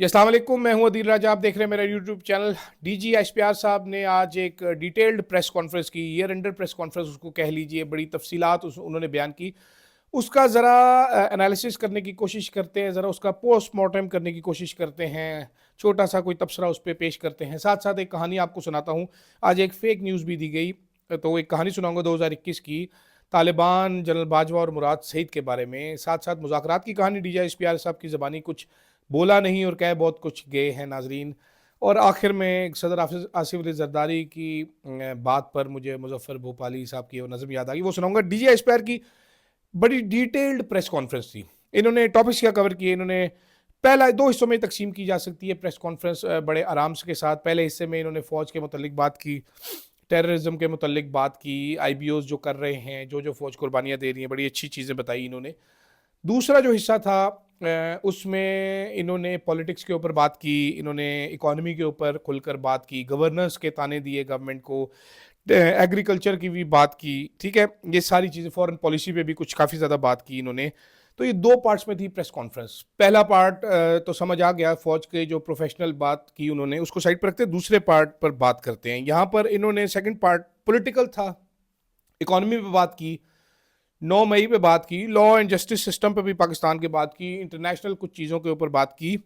जी अस्सलाम वालेकुम, मैं हूं अदील राजा। आप देख रहे हैं मेरा यूट्यूब चैनल। डीजी एशपियार साहब ने आज एक डिटेल्ड प्रेस कॉन्फ्रेंस की, ईयर एंडर प्रेस कॉन्फ्रेंस उसको कह लीजिए, बड़ी तफसीलात उन्होंने बयान की। उसका ज़रा एनालिसिस करने की कोशिश करते हैं, ज़रा उसका पोस्टमार्टम करने की कोशिश करते हैं, छोटा सा कोई तबसरा उस पर पेश करते हैं। साथ साथ एक कहानी आपको सुनाता हूँ। आज एक फ़ेक न्यूज़ भी दी गई, तो एक कहानी सुनाऊंगा 2021 की, तालिबान, जनरल बाजवा और मुराद सईद के बारे में। साथ साथ मुज़ाकरात की कहानी, डीजी एशपियार साहब की ज़बानी कुछ बोला नहीं और कह बहुत कुछ गए हैं नाजरीन। और आखिर में सदर आसिफ अली जरदारी की बात पर मुझे मुजफ्फर भोपाली साहब की वो नज़म याद आ गई, वो सुनाऊंगा। डीजी एशपियार की बड़ी डिटेल्ड प्रेस कॉन्फ्रेंस थी। इन्होंने टॉपिक्स क्या कवर किए, इन्होंने पहला दो हिस्सों में तकसीम की जा सकती है प्रेस कॉन्फ्रेंस बड़े आराम के साथ। पहले हिस्से में इन्होंने फ़ौज के मुतल्लिक बात की, टेररिज्म के मुतल्लिक बात की, IBOs जो कर रहे हैं, जो जो फ़ौज कुर्बानियाँ दे रही हैं, बड़ी अच्छी चीज़ें बताई इन्होंने। दूसरा जो हिस्सा था उसमें इन्होंने पॉलिटिक्स के ऊपर बात की, इन्होंने इकोनॉमी के ऊपर खुलकर बात की, गवर्नेंस के ताने दिए गवर्नमेंट को, एग्रीकल्चर की भी बात की, ठीक है, ये सारी चीज़ें, फॉरेन पॉलिसी पे भी कुछ काफ़ी ज़्यादा बात की इन्होंने। तो ये दो पार्ट्स में थी प्रेस कॉन्फ्रेंस। पहला पार्ट तो समझ आ गया, फौज के जो प्रोफेशनल बात की उन्होंने, उसको साइड पर रखते, दूसरे पार्ट पर बात करते हैं। यहाँ पर इन्होंने सेकंड पार्ट पॉलिटिकल था, इकोनॉमी पे बात की, 9 मई पे बात की, लॉ एंड जस्टिस सिस्टम पे भी पाकिस्तान की बात की, इंटरनेशनल कुछ चीज़ों के ऊपर बात की,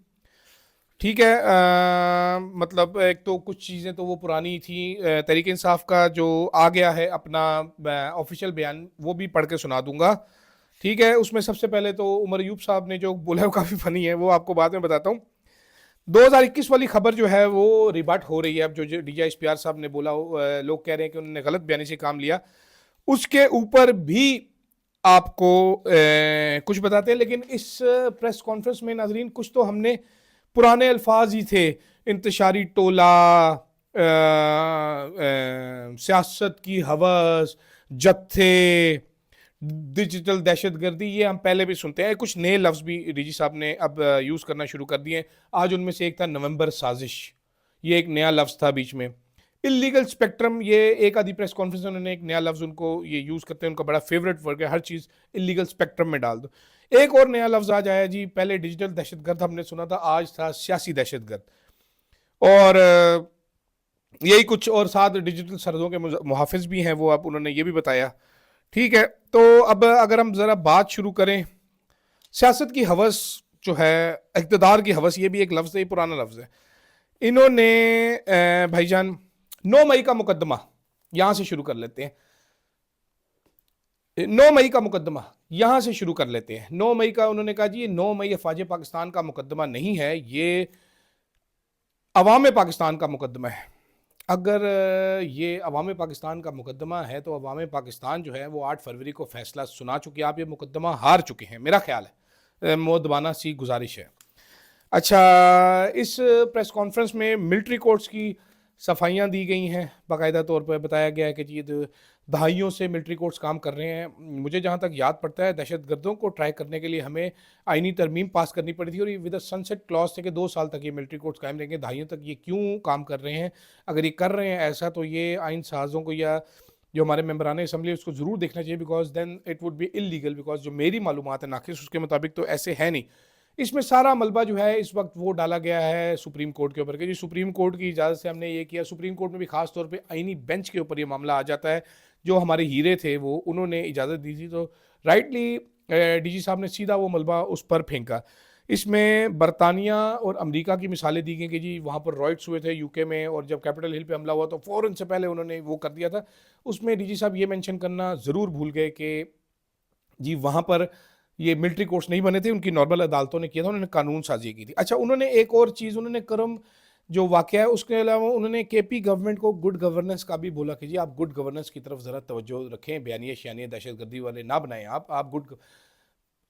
ठीक है। मतलब एक तो कुछ चीज़ें तो वो पुरानी थी, तहरीक इंसाफ का जो आ गया है अपना ऑफिशियल बयान, वो भी पढ़ के सुना दूंगा, ठीक है। उसमें सबसे पहले तो उमर अयूब साहब ने जो बोला है वो काफ़ी फनी है, वो आपको बाद में बताता हूँ। 2021 वाली खबर जो है वो रिबट हो रही है। अब जो डीजी एशपियार साहब ने बोला, लोग कह रहे हैं कि उन्होंने गलत बयानी से काम लिया, उसके ऊपर भी आपको कुछ बताते हैं। लेकिन इस प्रेस कॉन्फ्रेंस में नाजरीन कुछ तो हमने पुराने अल्फाज ही थे, इंतशारी टोला, सियासत की हवस, जत्थे, डिजिटल दहशतगर्दी, ये हम पहले भी सुनते हैं। कुछ नए लफ्ज़ भी डीजी साहब ने अब यूज़ करना शुरू कर दिए हैं। आज उनमें से एक था नवंबर साजिश, ये एक नया लफ्ज़ था बीच में। इलीगल स्पेक्ट्रम, ये एक आधी प्रेस कॉन्फ्रेंस में उन्होंने एक नया लफ्ज़ उनको ये यूज़ करते हैं, उनका बड़ा फेवरेट वर्ड है, हर चीज़ इलीगल स्पेक्ट्रम में डाल दो। एक और नया लफ्ज़ आज आया जी, पहले डिजिटल दहशतगर्द हमने सुना था, आज था सियासी दहशतगर्द। और यही कुछ और साथ डिजिटल सरहदों के मुहाफिज भी हैं वो, अब उन्होंने ये भी बताया, ठीक है। तो अब अगर हम ज़रा बात शुरू करें, सियासत की हवस जो है, इक़्तिदार की हवस, ये भी एक लफ्ज़ है, ये पुराना लफ्ज़ है। इन्होंने भाईजान 9 मई का मुकदमा, यहां से शुरू कर लेते हैं। 9 मई का मुकदमा यहां से शुरू कर लेते हैं। 9 मई का उन्होंने कहा जी, ये 9 मई अफवाज पाकिस्तान का मुकदमा नहीं है, ये अवाम पाकिस्तान का मुकदमा है। अगर ये अवाम पाकिस्तान का मुकदमा है तो अवाम पाकिस्तान जो है वो 8 फरवरी को फैसला सुना चुकी है, आप ये मुकदमा हार चुके हैं, मेरा ख्याल है, मोदबाना सी गुजारिश है। अच्छा, इस प्रेस कॉन्फ्रेंस में मिलिट्री कोर्ट्स की सफाइयाँ दी गई हैं, बाकायदा तौर पर बताया गया है कि जी दहाइयों से मिलिट्री कोर्ट्स काम कर रहे हैं। मुझे जहाँ तक याद पड़ता है, दहशतगर्दों को ट्राई करने के लिए हमें आईनी तरमीम पास करनी पड़ी थी, और ये विद सनसेट क्लॉज थे कि 2 साल तक ये मिलिट्री कोर्ट्स कायम रहेंगे। दहाइयों तक ये क्यों काम कर रहे हैं? अगर ये कर रहे हैं ऐसा, तो ये आइन साजों को या जो हमारे मेम्बरान असम्बली उसको ज़रूर देखना चाहिए, because then it would be illegal. Because जो मेरी मालूमात है नाकिस, उसके मुताबिक तो ऐसे है नहीं। इसमें सारा मलबा जो है इस वक्त वो डाला गया है सुप्रीम कोर्ट के ऊपर कि जी सुप्रीम कोर्ट की इजाज़त से हमने ये किया। सुप्रीम कोर्ट में भी खास तौर पे आईनी बेंच के ऊपर ये मामला आ जाता है। जो हमारे हीरे थे वो उन्होंने इजाज़त दी थी, तो राइटली डीजी साहब ने सीधा वो मलबा उस पर फेंका। इसमें बरतानिया और अमेरिका की मिसालें दी गई कि जी वहाँ पर रॉयट्स हुए थे यूके में, और जब कैपिटल हिल पे हमला हुआ तो फ़ौरन से पहले उन्होंने वो कर दिया था। उसमें डीजी साहब ये मेंशन करना ज़रूर भूल गए कि जी वहाँ पर ये मिलिट्री कोर्ट्स नहीं बने थे, उनकी नॉर्मल अदालतों ने किया था, उन्होंने कानून साजी की थी। अच्छा, उन्होंने एक और चीज़, उन्होंने करम जो वाक़या है उसके अलावा उन्होंने केपी गवर्नमेंट को गुड गवर्नेंस का भी बोला कि जी आप गुड गवर्नेंस की तरफ ज़रा तवज्जो रखें, बयानिया शयानिया दहशतगर्दी वाले ना बनाएं आप गुड।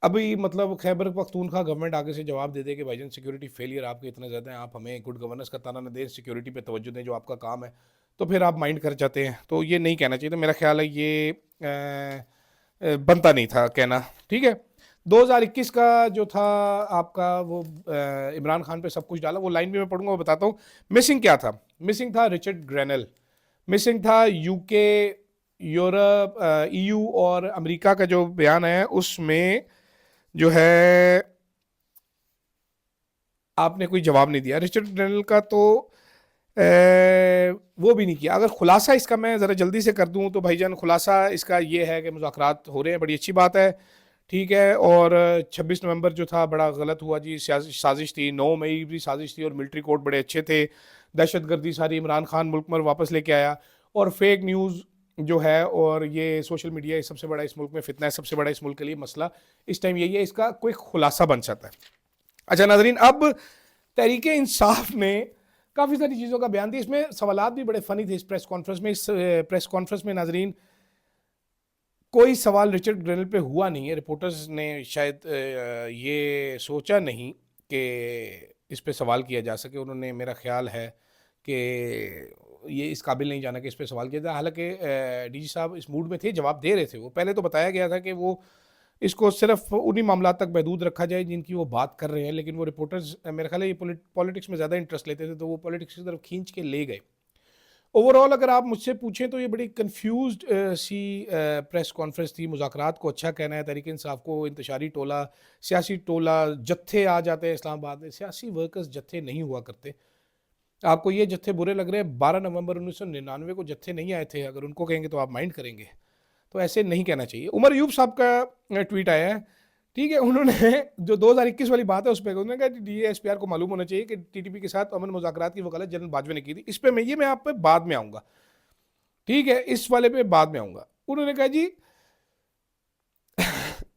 अभी मतलब खैबर पख्तूनख्वा गवर्नमेंट आगे से जवाब दे दे कि भाईजान सिक्योरिटी फेलियर आपके इतने ज़्यादा हैं, आप हमें गुड गवर्नेंस का ताना न दें, सिक्योरिटी पे तवज्जो दें जो आपका काम है, तो फिर आप माइंड कर जाते हैं। तो ये नहीं कहना चाहिए, तो मेरा ख्याल है ये बनता नहीं था कहना, ठीक है। 2021 का जो था आपका वो इमरान खान पे सब कुछ डाला, वो लाइन भी मैं पढ़ूंगा, वो बताता हूँ। मिसिंग क्या था? मिसिंग था रिचर्ड ग्रेनल, मिसिंग था यूके, यूरोप, EU और अमेरिका का जो बयान है उसमें जो है आपने कोई जवाब नहीं दिया। रिचर्ड ग्रेनल का तो वो भी नहीं किया। अगर खुलासा इसका मैं ज़रा जल्दी से कर दूं तो भाईजान, खुलासा इसका ये है कि मुज़ाकरात हो रहे हैं, बड़ी अच्छी बात है, ठीक है। और 26 नवंबर जो था बड़ा गलत हुआ जी, साजिश थी। 9 मई भी साजिश थी और मिलिट्री कोर्ट बड़े अच्छे थे। दहशतगर्दी सारी इमरान खान मुल्क में वापस लेके आया, और फेक न्यूज़ जो है और ये सोशल मीडिया, ये सबसे बड़ा इस मुल्क में फितना है, सबसे बड़ा इस मुल्क के लिए मसला इस टाइम यही है। इसका कोई खुलासा बन सकता है। अच्छा नाजरीन, अब तहरीक इंसाफ ने काफ़ी सारी चीज़ों का बयान दिया। इसमें सवालात भी बड़े फ़नी थे इस प्रेस कॉन्फ्रेंस में। इस प्रेस कॉन्फ्रेंस में नाजरीन कोई सवाल रिचर्ड ग्रेनल पे हुआ नहीं है। रिपोर्टर्स ने शायद ये सोचा नहीं कि इस पे सवाल किया जा सके। उन्होंने, मेरा ख्याल है कि ये इस काबिल नहीं जाना कि इस पे सवाल किया जाए। हालांकि डीजी साहब इस मूड में थे, जवाब दे रहे थे। वो पहले तो बताया गया था कि वो इसको सिर्फ उन्हीं मामला तक महदूद रखा जाए जिनकी वो बात कर रहे हैं, लेकिन वो रिपोर्टर्स मेरा ख्याल है ये पॉलिटिक्स में ज़्यादा इंटरेस्ट लेते थे, तो वो पॉलिटिक्स की तरफ खींच के ले गए। ओवरऑल अगर आप मुझसे पूछें तो ये बड़ी कंफ्यूज्ड सी प्रेस कॉन्फ्रेंस थी। मुज़ाकरात को अच्छा कहना है, तहरीक इंसाफ को इंतशारी टोला, सियासी टोला, जत्थे आ जाते हैं इस्लामाबाद में। सियासी वर्कर्स जत्थे नहीं हुआ करते। आपको ये जत्थे बुरे लग रहे हैं, 12 नवंबर 1999 को जत्थे नहीं आए थे, अगर उनको कहेंगे तो आप माइंड करेंगे। तो ऐसे नहीं कहना चाहिए। उमर यूब साहब का ट्वीट आया है, ठीक है। उन्होंने जो 2021 वाली बात है उस पर उन्होंने कहा DGSPR को मालूम होना चाहिए कि TTP के साथ अमन मुज़ाकरात की वकालत जनरल बाजवा ने की थी। इस पे मैं आप पे बाद में आऊँगा, ठीक है, इस वाले पे बाद में आऊँगा। उन्होंने कहा जी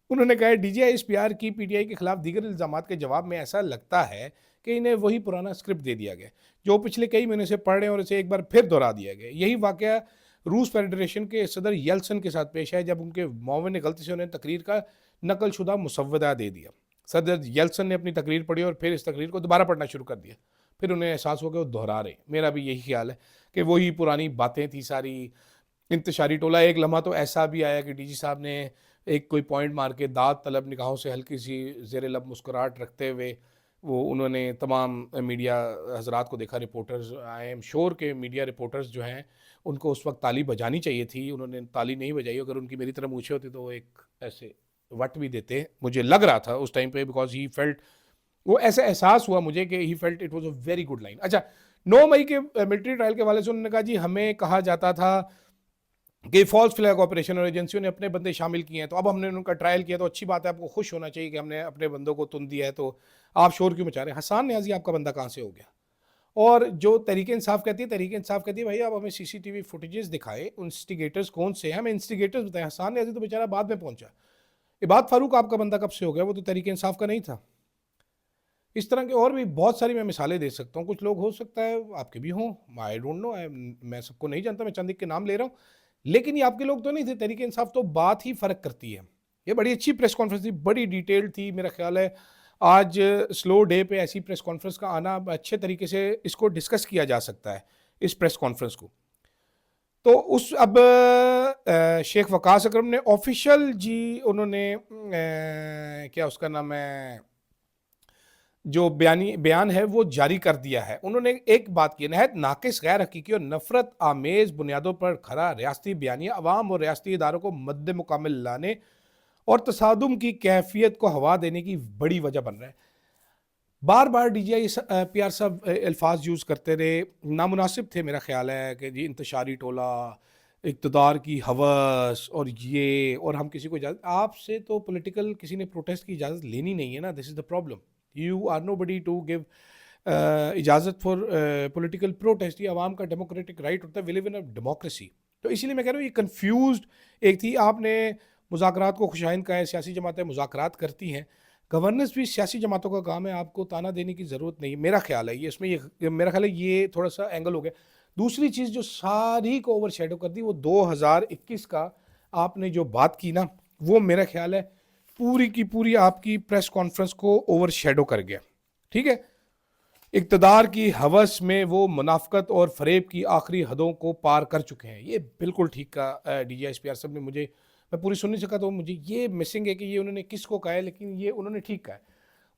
उन्होंने कहा DGSPR की PTI के खिलाफ दीगर इल्ज़ामात के जवाब में ऐसा लगता है कि इन्हें वही पुराना स्क्रिप्ट दे दिया गया जो पिछले कई महीने से पढ़ रहे हैं और इसे एक बार फिर दोहरा दिया गया। यही वाकया रूस फेडरेशन के सदर येल्सन के साथ पेश है, जब उनके मावन ने गलती से उन्हें तकरीर का नकल शुदा मुसव्वदा दे दिया। सदर येल्सन ने अपनी तकरीर पढ़ी और फिर इस तकरीर को दोबारा पढ़ना शुरू कर दिया। फिर उन्हें एहसास हो गया वो दोहरा रहे। मेरा भी यही ख्याल है कि वही पुरानी बातें थी सारी। इंतशारी टोला, एक लम्हा तो ऐसा भी आया कि DG साहब ने एक कोई पॉइंट मार के दाद तलब निगाहों से हल्की सी ज़ेर लब मुस्कुराहट रखते हुए वो उन्होंने तमाम मीडिया हजरात को देखा। रिपोर्टर्स, आई एम श्योर के मीडिया रिपोर्टर्स जो हैं उनको उस वक्त ताली बजानी चाहिए थी, उन्होंने ताली नहीं बजाई। अगर उनकी मेरी तरह मूछे होती तो वो एक ऐसे वट भी देते, मुझे लग रहा था उस टाइम पे, बिकॉज ही फेल्ट, वो ऐसा एहसास हुआ मुझे कि he felt it was a very good line. अच्छा, 9 मई के मिलिट्री ट्रायल के हवाले से उन्होंने कहा जी हमें कहा जाता था कि फॉल्स फ्लैग ऑपरेशन और एजेंसियों ने अपने बंदे शामिल किए हैं, तो अब हमने उनका ट्रायल किया, तो अच्छी बात है, आपको खुश होना चाहिए कि हमने अपने बंदों को तुन दिया है, तो आप शोर क्यों मचा रहे हैं? हसान न्याजी आपका बंदा कहाँ से हो गया? और जो तहरीक इंसाफ कहती है, तहरीक इंसाफ कहती है भाई आप हमें CCTV फुटेजेस दिखाए, इंस्टिगेटर्स कौन से हैं, हमें इंस्टिगेटर्स बताएं। हसान न्याजी तो बेचारा बाद में पहुंचा। इबाद फारूक आपका बंदा कब से हो गया? वो तो तहरीक इंसाफ का नहीं था। इस तरह के और भी बहुत सारी मैं मिसालें दे सकता हूँ। कुछ लोग हो सकता है आपके भी हों, आई डोंट नो, मैं सबको नहीं जानता, मैं चंद एक के नाम ले रहा हूँ, लेकिन ये आपके लोग तो नहीं थे। तहरीक इंसाफ तो बात ही फ़र्क करती है। ये बड़ी अच्छी प्रेस कॉन्फ्रेंस थी, बड़ी डिटेल्ड थी। मेरा ख्याल है आज स्लो डे पे ऐसी प्रेस कॉन्फ्रेंस का आना, अच्छे तरीके से इसको डिस्कस किया जा सकता है इस प्रेस कॉन्फ्रेंस को। तो उस अब शेख वकास अकरम ने ऑफिशियल जी, उन्होंने क्या उसका नाम है, जो बयान है वो जारी कर दिया है। उन्होंने एक बात की, नहायत नाकिस, गैर हकीकी और नफरत आमेज बुनियादों पर खड़ा रियासती बयानिया अवाम और रियासती इदारों को मद्दे मुकामिल लाने और तसादुम की कैफियत को हवा देने की बड़ी वजह बन रहा है। बार बार DGSPR साहब अल्फाज यूज़ करते रहे, नामुनासिब थे। मेरा ख्याल है कि जी इंतशारी टोला, इक़्तिदार की हवस और ये, और हम किसी को इजाज़त, आपसे तो पॉलिटिकल किसी ने प्रोटेस्ट की इजाज़त लेनी नहीं है ना। This is the problem, you are nobody to give इजाज़त फॉर पॉलिटिकल प्रोटेस्ट। ये आवाम का डेमोक्रेटिक राइट होता है, we live in a democracy. तो इसीलिए मैं कह रहा हूँ ये कन्फ्यूज्ड एक थी। आपने मुज़ाकरात को खुशाइन कहा है, सियासी जमातें मुज़ाकरात करती हैं, गवर्नेंस भी सियासी जमातों का काम है, आपको ताना देने की ज़रूरत नहीं। मेरा ख्याल है ये, इसमें ये मेरा ख्याल है ये थोड़ा सा एंगल हो गया। दूसरी चीज़ जो सारी को ओवर शेडो कर दी, वो 2021 का आपने जो बात की ना, वो मेरा ख्याल है पूरी की पूरी आपकी प्रेस कॉन्फ्रेंस को ओवर शेडो कर गया, ठीक है। इक़्तिदार की हवस में वो मुनाफ़कत और फ़रेब की आखिरी हदों को पार कर चुके हैं। ये बिल्कुल ठीक का DGSPR साहब ने, मुझे, मैं पूरी सुन नहीं सका तो मुझे ये मिसिंग है कि ये उन्होंने किसको कहा है, लेकिन ये उन्होंने ठीक कहा है।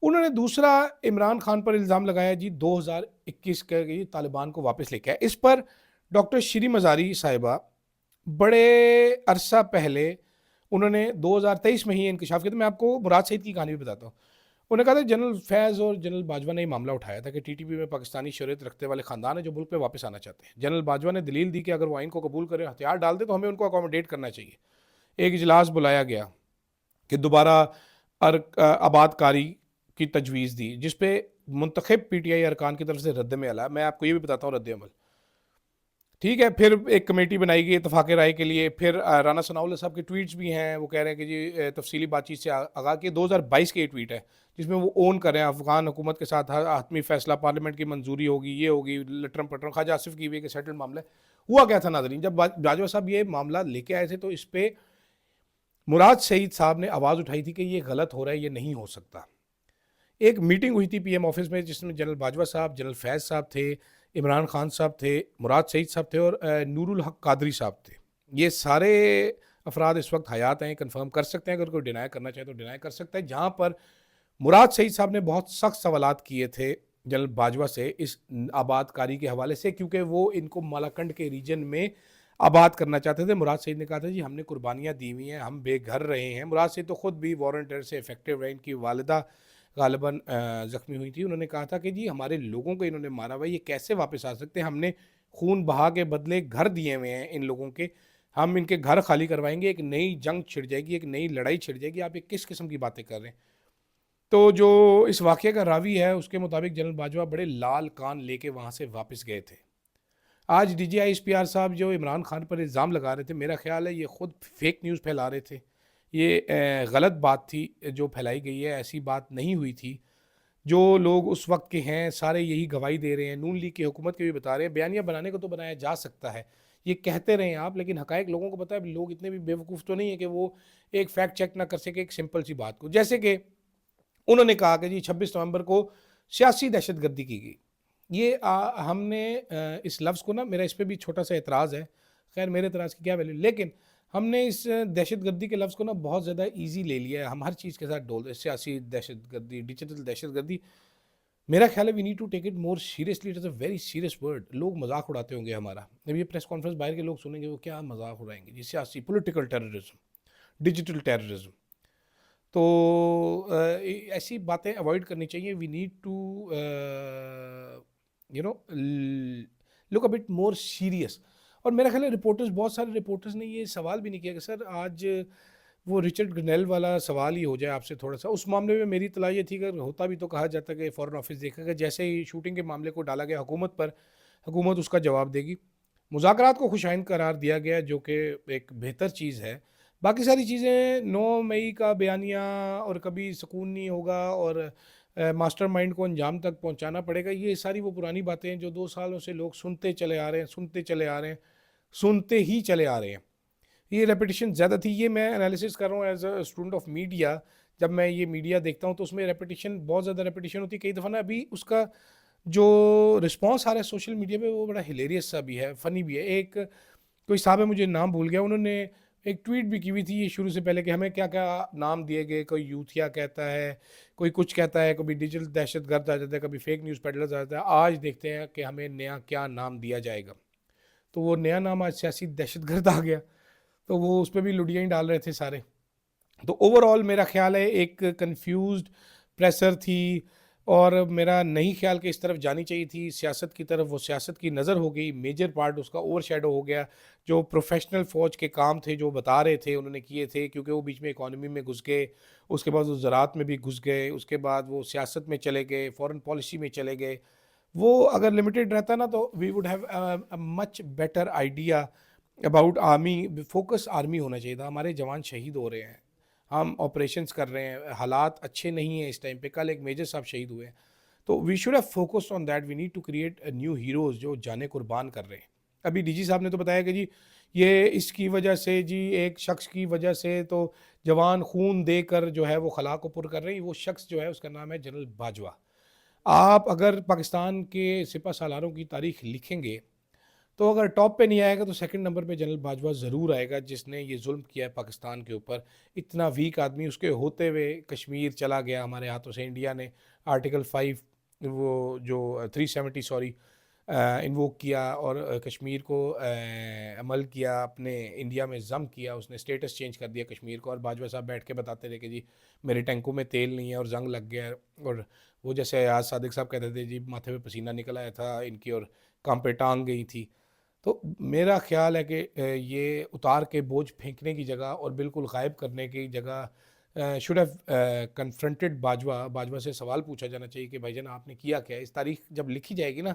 उन्होंने दूसरा इमरान खान पर इल्ज़ाम लगाया जी 2021 का ये तालिबान को वापस लेके आए। इस पर डॉक्टर श्री मज़ारी साहिबा बड़े अरसा पहले उन्होंने 2023 में ही इंकशाफ किया था। मैं आपको मुराद सईद की कहानी भी बताता हूँ। उन्होंने कहा था जनरल फैज़ और जनरल बाजवा ने ये मामला उठाया था कि टीटीपी में पाकिस्तानी शरीयत रखते वाले ख़ानदान है जो मुल्क में वापस आना चाहते हैं। जनरल बाजवा ने दलील दी कि अगर वो आइन को कबूल करे, हथियार डाल दे, तो हमें उनको अकोमोडेट करना चाहिए। एक इजलास बुलाया गया कि दोबारा आबादकारी की तजवीज़ दी, जिस पे मुंतखब पीटीआई अरकान की तरफ से रद्द में आला। मैं आपको ये भी बताता हूँ रद्द अमल, ठीक है। फिर एक कमेटी बनाई गई इतफाक़ राय के लिए। फिर राना सनाउल्लाह साहब के ट्वीट्स भी हैं, वो कह रहे हैं कि जी तफसीली बातचीत से आगा के 2022 के ट्वीट है जिसमें वो ओन कर रहे हैं अफगान हुकूमत के साथ हातमी फैसला, पार्लियामेंट की मंजूरी होगी, ये होगी, लटरम पटरम ख्वाजा आसिफ की भी सेटल्ड मामला हुआ। क्या था नाज़रीन, जब बाजवा साहब ये मामला लेके आए थे तो इस पर मुराद सईद साहब ने आवाज़ उठाई थी कि ये गलत हो रहा है, ये नहीं हो सकता। एक मीटिंग हुई थी पीएम ऑफिस में जिसमें जनरल बाजवा साहब, जनरल फैज़ साहब थे, इमरान खान साहब थे, मुराद सईद साहब थे और नूरुल हक कादरी साहब थे। ये सारे अफराद इस वक्त हयात हैं, कंफर्म कर सकते हैं, अगर कोई डिनाई करना चाहे तो डिनाई कर सकता है। जहाँ पर मुराद सईद साहब ने बहुत सख्त सवालात किए थे जनरल बाजवा से इस आबादकारी के हवाले से, क्योंकि वो इनको मालाकंड के रीजन में आबाद करना चाहते थे। मुराद सईद ने कहा था जी हमने कुर्बानियाँ दी हुई हैं, हम बेघर रहे हैं। मुराद सईद तो ख़ुद भी वॉरंटियर से इफेक्टिव रहे, इनकी वालिदा गालिबन ज़ख्मी हुई थी। उन्होंने कहा था कि जी हमारे लोगों को इन्होंने मारा हुआ, ये कैसे वापस आ सकते हैं, हमने खून बहा के बदले घर दिए हुए हैं इन लोगों के, हम इनके घर खाली करवाएंगे, एक नई जंग छिड़ जाएगी, एक नई लड़ाई छिड़ जाएगी। आप ये किस किस्म की बातें कर रहे हैं। तो जो इस वाक़े का रावी है उसके मुताबिक जनरल बाजवा बड़े लाल कान लेके वहाँ से वापस गए थे। आज DGI-SPR साहब जो इमरान खान पर इल्ज़ाम लगा रहे थे, मेरा ख्याल है ये ख़ुद फेक न्यूज़ फैला रहे थे। ये गलत बात थी जो फैलाई गई है, ऐसी बात नहीं हुई थी। जो लोग उस वक्त के हैं सारे यही गवाही दे रहे हैं, नून लीग की हुकूमत के भी बता रहे हैं। बयानिया बनाने को तो बनाया जा सकता है, ये कहते रहें आप, लेकिन हकायक लोगों को पता है। लोग इतने भी बेवकूफ़ तो नहीं है कि वो एक फैक्ट चेक ना कर सके एक सिंपल सी बात को। जैसे कि उन्होंने कहा कि जी 26 नवंबर को सियासी दहशतगर्दी की गई। ये हमने इस लफ्ज़ को ना, मेरा इस पर भी छोटा सा एतराज़ है, खैर मेरे एतराज़ की क्या वैल्यू, लेकिन हमने इस दहशतगर्दी के लफ्ज़ को ना बहुत ज़्यादा ईजी ले लिया है। हम हर चीज़ के साथ डोल रहे, सियासी दहशतगर्दी, डिजिटल दहशतगर्दी। मेरा ख्याल है we need to take it more seriously, it is a very serious word. लोग मजाक उड़ाते होंगे हमारा, जब ये प्रेस कॉन्फ्रेंस बाहर के लोग सुनेंगे वो क्या मजाक उड़ाएंगे जी, सियासी पॉलिटिकल टेररिज्म, डिजिटल टेररिज्म। तो ऐसी बातें अवॉइड करनी चाहिए। We need to you know look a bit more serious. और मेरा ख्याल है रिपोर्टर्स, बहुत सारे रिपोर्टर्स ने ये सवाल भी नहीं किया कि सर आज वो रिचर्ड ग्रनेल वाला सवाल ही हो जाए आपसे थोड़ा सा। उस मामले में मेरी इत्तला ये थी कि अगर होता भी तो कहा जाता कि फ़ॉरेन ऑफिस देखेगा, जैसे ही शूटिंग के मामले को डाला गया हुकूमत पर, हुकूमत उसका जवाब देगी। मुज़ाकरात को खुशाइन करार दिया गया जो कि एक बेहतर चीज़ है। बाकी सारी चीज़ें 9 मई का बयानिया और कभी सुकून नहीं होगा और मास्टरमाइंड को अंजाम तक पहुंचाना पड़ेगा, ये सारी वो पुरानी बातें हैं जो 2 सालों से लोग सुनते चले आ रहे हैं, सुनते चले आ रहे हैं, सुनते ही चले आ रहे हैं। ये रेपिटिशन ज़्यादा थी। ये मैं एनालिसिस कर रहा हूँ as a student of media. जब मैं ये मीडिया देखता हूँ तो उसमें रेपिटिशन, बहुत ज़्यादा रेपिटिशन होती है। कई दफ़ा ना अभी उसका जो रिस्पॉन्स आ रहा है सोशल मीडिया पे वो बड़ा हिलेरियस सा भी है, फ़नी भी है। एक कोई साहब है, मुझे नाम भूल गया, उन्होंने एक ट्वीट भी की हुई थी ये शुरू से पहले कि हमें क्या क्या नाम दिए गए। कोई यूथिया कहता है, कोई कुछ कहता है, कभी डिजिटल दहशतगर्द आ जाता है, कभी फेक न्यूज़ पेडलर्स आ जाता है। आज देखते हैं कि हमें नया क्या नाम दिया जाएगा। तो वो नया नाम आज सियासी दहशतगर्द आ गया, तो वो उस पर भी लुडियाँ ही डाल रहे थे सारे। तो ओवरऑल मेरा ख्याल है एक कंफ्यूज्ड प्रेसर थी और मेरा नहीं ख्याल कि इस तरफ जानी चाहिए थी सियासत की तरफ। वो सियासत की नज़र हो गई, मेजर पार्ट उसका ओवरशैडो हो गया। जो प्रोफेशनल फ़ौज के काम थे जो बता रहे थे उन्होंने किए थे, क्योंकि वो बीच में इकॉनमी में घुस गए, उसके बाद वो ज़राअत में भी घुस गए, उसके बाद वो सियासत में चले गए, फ़ॉरेन पॉलिसी में चले गए। वो अगर लिमिटेड रहता ना तो we would have a much better idea about army. Focus army होना चाहिए था। हमारे जवान शहीद हो रहे हैं, हम ऑपरेशंस कर रहे हैं, हालात अच्छे नहीं हैं इस टाइम पे। कल एक मेजर साहब शहीद हुए हैं, तो we should have focused on that. We need to create new heroes जो जाने कुर्बान कर रहे हैं। अभी डीजी साहब ने तो बताया कि जी ये इसकी वजह से, जी एक शख्स की वजह से तो जवान खून देकर जो है वो खला को पुर कर रहे हैं। वो शख्स जो है उसका नाम है जनरल बाजवा। आप अगर पाकिस्तान के सिपा सालारों की तारीख लिखेंगे तो अगर टॉप पे नहीं आएगा तो सेकंड नंबर पे जनरल बाजवा ज़रूर आएगा, जिसने ये जुल्म किया है पाकिस्तान के ऊपर। इतना वीक आदमी, उसके होते हुए कश्मीर चला गया हमारे हाथों से। इंडिया ने आर्टिकल 5 वो जो 370 सॉरी انووک کیا اور کشمیر کو عمل کیا، اپنے انڈیا میں ضم کیا، اس نے اسٹیٹس چینج کر دیا کشمیر کو، اور باجوہ صاحب بیٹھ کے بتاتے تھے کہ جی میرے ٹینکوں میں تیل نہیں ہے اور زنگ لگ گیا ہے، اور وہ جیسے ایاز صادق صاحب کہتے تھے جی ماتھے پہ پسینہ نکل آیا تھا ان کی اور کام پہ ٹانگ گئی تھی. تو میرا خیال ہے کہ یہ اتار کے بوجھ پھینکنے کی جگہ اور بالکل غائب کرنے کی جگہ شوڈ ہیو کنفرنٹڈ باجوہ سے سوال پوچھا جانا چاہیے کہ بھائی جان آپ نے کیا کیا ہے. اس تاریخ جب لکھی جائے گی نا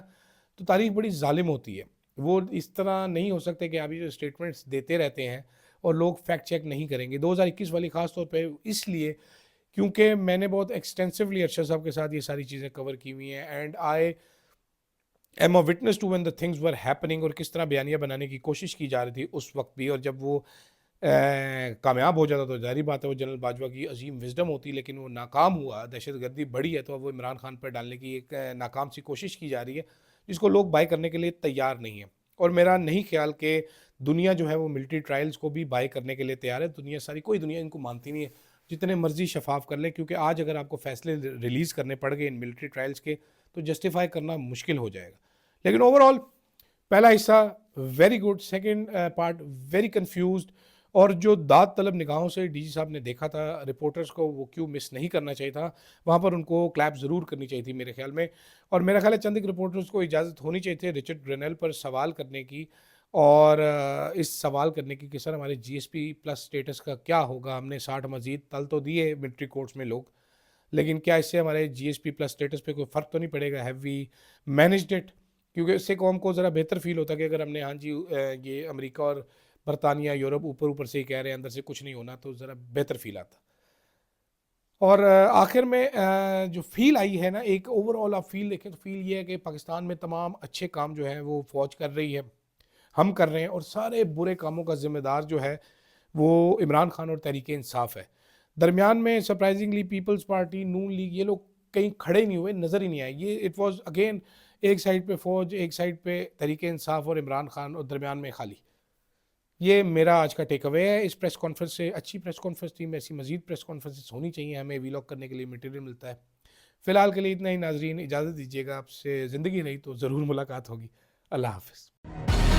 تو تاریخ بڑی ظالم ہوتی ہے. وہ اس طرح نہیں ہو سکتے کہ ابھی جو اسٹیٹمنٹس دیتے رہتے ہیں اور لوگ فیکٹ چیک نہیں کریں گے. 2021 والی خاص طور پہ اس لیے کیونکہ میں نے بہت ایکسٹینسولی ارشد صاحب کے ساتھ یہ ساری چیزیں کور کی ہوئی ہیں، and I am a witness to when the things were happening, اور کس طرح بیانیہ بنانے کی کوشش کی جا رہی تھی اس وقت بھی، اور جب وہ کامیاب ہو جاتا تو ظاہری بات ہے وہ جنرل باجوہ کی عظیم وزڈم ہوتی، لیکن وہ ناکام ہوا، دہشت گردی بڑھی ہے تو اب وہ عمران خان پر ڈالنے کی ایک ناکام سی کوشش کی جا رہی ہے جس کو لوگ بائی کرنے کے لیے تیار نہیں ہیں. اور میرا نہیں خیال کہ دنیا جو ہے وہ ملٹری ٹرائلز کو بھی بائی کرنے کے لیے تیار ہے. دنیا ساری، کوئی دنیا ان کو مانتی نہیں ہے، جتنے مرضی شفاف کر لیں، کیونکہ آج اگر آپ کو فیصلے ریلیز کرنے پڑ گئے ان ملٹری ٹرائلز کے تو جسٹیفائی کرنا مشکل ہو جائے گا. لیکن اوور آل پہلا حصہ very good, second part very confused, اور جو داد طلب نگاہوں سے ڈی جی صاحب نے دیکھا تھا رپورٹرز کو وہ کیوں مس نہیں کرنا چاہیے تھا، وہاں پر ان کو کلیپ ضرور کرنی چاہیے تھی میرے خیال میں. اور میرا خیال ہے چند ایک رپورٹرز کو اجازت ہونی چاہیے تھی رچرڈ گرینل پر سوال کرنے کی، اور اس سوال کرنے کی کہ سر ہمارے G S P plus status کا کیا ہوگا. ہم نے 60 مزید تل تو دیے ملٹری کورٹس میں لوگ، لیکن کیا اس سے ہمارے G S P plus status پہ کوئی فرق تو نہیں پڑے گا؟ Have we managed it? کیونکہ اس سے قوم کو ذرا بہتر فیل ہوتا کہ اگر ہم نے ہاں جی یہ امریکہ اور برطانیہ یورپ اوپر سے ہی کہہ رہے ہیں اندر سے کچھ نہیں ہونا، تو ذرا بہتر فیل آتا. اور آخر میں جو فیل آئی ہے نا، ایک اوور آل آپ فیل دیکھیں تو فیل یہ ہے کہ پاکستان میں تمام اچھے کام جو ہیں وہ فوج کر رہی ہے، ہم کر رہے ہیں، اور سارے برے کاموں کا ذمہ دار جو ہے وہ عمران خان اور تحریک انصاف ہے. درمیان میں سرپرائزنگلی پیپلز پارٹی، نون لیگ، یہ لوگ کہیں کھڑے نہیں ہوئے، نظر ہی نہیں آئے. یہ اٹ واز اگین ایک سائڈ پہ فوج، ایک سائڈ پہ تحریک انصاف اور عمران خان، اور درمیان میں خالی. یہ میرا آج کا ٹیک اوے ہے اس پریس کانفرنس سے. اچھی پریس کانفرنس تھی، ایسی مزید پریس کانفرنس ہونی چاہیے، ہمیں ویلاگ کرنے کے لیے مٹیریل ملتا ہے. فی الحال کے لیے اتنا ہی ناظرین، اجازت دیجیے گا، آپ سے زندگی رہی تو ضرور ملاقات ہوگی. اللہ حافظ.